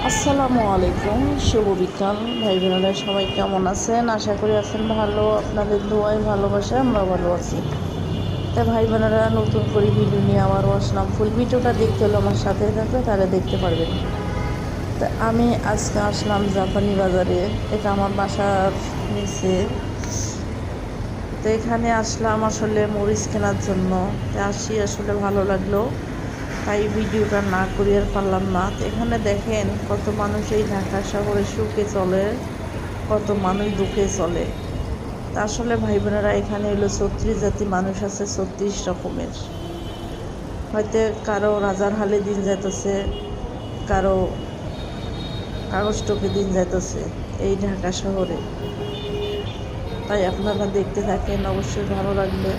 আসসালামু আলাইকুম, শুভ বিকাল ভাই বোনেরা, সবাই কেমন আছেন? আশা করি আছেন ভালো। আপনাদের দোয়ায় ভালোবাসা আমরা ভালো আছি। তা ভাই বোনেরা, নতুন করে ভিডিও নিয়ে আবারও আসলাম। ফুল ভিডিওটা দেখতে হলে আমার সাথে থাকলে তারা দেখতে পারবেন। তা আমি আজকে আসলাম জাপানি বাজারে, এটা আমার বাসার নিচে। তো এখানে আসলাম আসলে মরিচ কেনার জন্য। তা আসি, আসলে ভালো লাগলো, তাই ভিডিওটা না করি আর পারলাম না। তো এখানে দেখেন কত মানুষ এই ঢাকা শহরে সুখে চলে, কত মানুষ দুঃখে চলে। তা আসলে ভাই বোনেরা, এখানে হলো 36 জাতি মানুষ আছে, 36 রকমের। হয়তো কারো রাজার হালে দিন যাইতেছে, কারো কাগজ টোকে দিন যাইতেছে এই ঢাকা শহরে। তাই আপনারা দেখতে থাকেন, অবশ্যই ভালো লাগবে।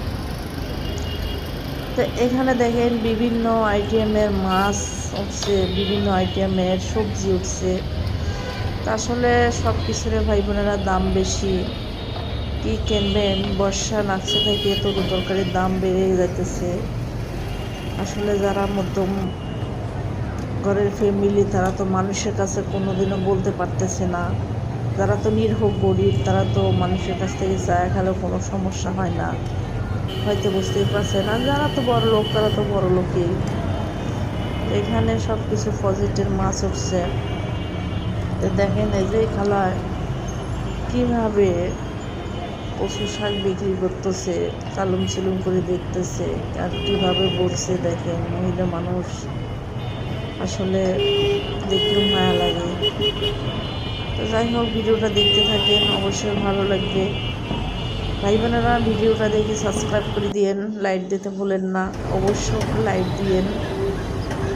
তো এখানে দেখেন বিভিন্ন আইটেমের মাছ উঠছে, বিভিন্ন আইটেমের সবজি উঠছে। তা আসলে সব কিছুর ভাই বোনেরা দাম বেশি, কি কিনবেন? বর্ষা নাকছে থেকে তরু তরকারির দাম বেড়ে যাইতেছে। আসলে যারা মধ্যম ঘরের ফ্যামিলি, তারা তো মানুষের কাছে কোনোদিনও বলতে পারতেছে না। যারা তো নির্ভোগ গরিব, তারা তো মানুষের কাছ থেকে চায়া খেলেও কোনো সমস্যা হয় না, হয়তো বুঝতেই পারছে না। যারা তো বড় লোক, তারা তো বড় লোকই। এখানে সব কিছু পজিটিভ মাছ উঠছে। তো দেখেন এই যে খালায় কীভাবে কচু শাক বিক্রি করতেছে, চালুম চুলুম করে দেখতেছে, আর কীভাবে বলছে দেখেন। মহিলা মানুষ, আসলে দেখলেও মায়া লাগে। তো যাই হোক, ভিডিওটা দেখতে থাকেন, অবশ্যই ভালো লাগবে। ভাই বোনেরা, ভিডিওটা দেখে সাবস্ক্রাইব করে দিয়েন, লাইক দিতে ভুলেন না, অবশ্যই লাইক দিয়েন।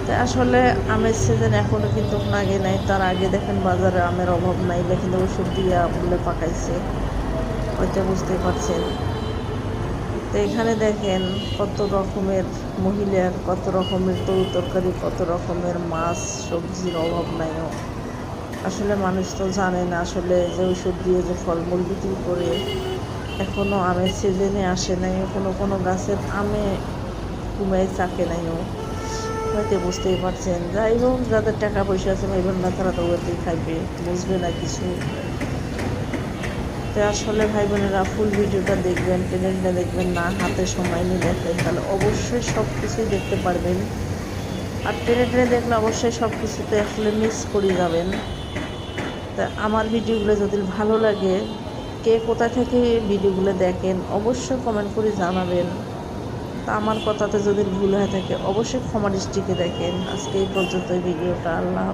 তো আসলে আমের সিজন এখনও কিন্তু নাগে নাই, তার আগে দেখেন বাজারে আমের অভাব নাই, কিন্তু ওষুধ দিয়ে আমগুলো পাকাইছে, হয়তো বুঝতে পারছেন। তো এখানে দেখেন কত রকমের মহিলার, কত রকমের তরু তরকারি, কত রকমের মাছ সবজির অভাব নাইও। আসলে মানুষ তো জানে না আসলে যে ওষুধ দিয়ে যে ফলমূল বিক্রি করে। এখনও আমের সিজনে আসে নাই, কোনো কোনো গাছের আমে কুমায় চাকে নাইও, হয়তো বুঝতেই পারছেন। যাই হোক, যাদের টাকা পয়সা আছে ভাই বোনরা, তারা তো ওইতেই খাইবে, বুঝবে না কিছু। তো আসলে ভাই বোনেরা, ফুল ভিডিওটা দেখবেন, টেনে দেখবেন না, হাতে সময় নিয়ে দেখবেন, তাহলে অবশ্যই সব কিছুই দেখতে পারবেন। আর টেনে দেখলে অবশ্যই সব কিছুতে আসলে মিস করে যাবেন। তা আমার ভিডিওগুলো যদি ভালো লাগে, কে কোথা থেকে ভিডিওগুলো দেখেন অবশ্যই কমেন্ট করে জানাবেন। তা আমার কথাতে যদি ভুল হয়ে থাকে অবশ্যই ক্ষমা দৃষ্টিতে দেখেন। আজকে এই পর্যন্ত ভিডিওটা। আল্লাহ।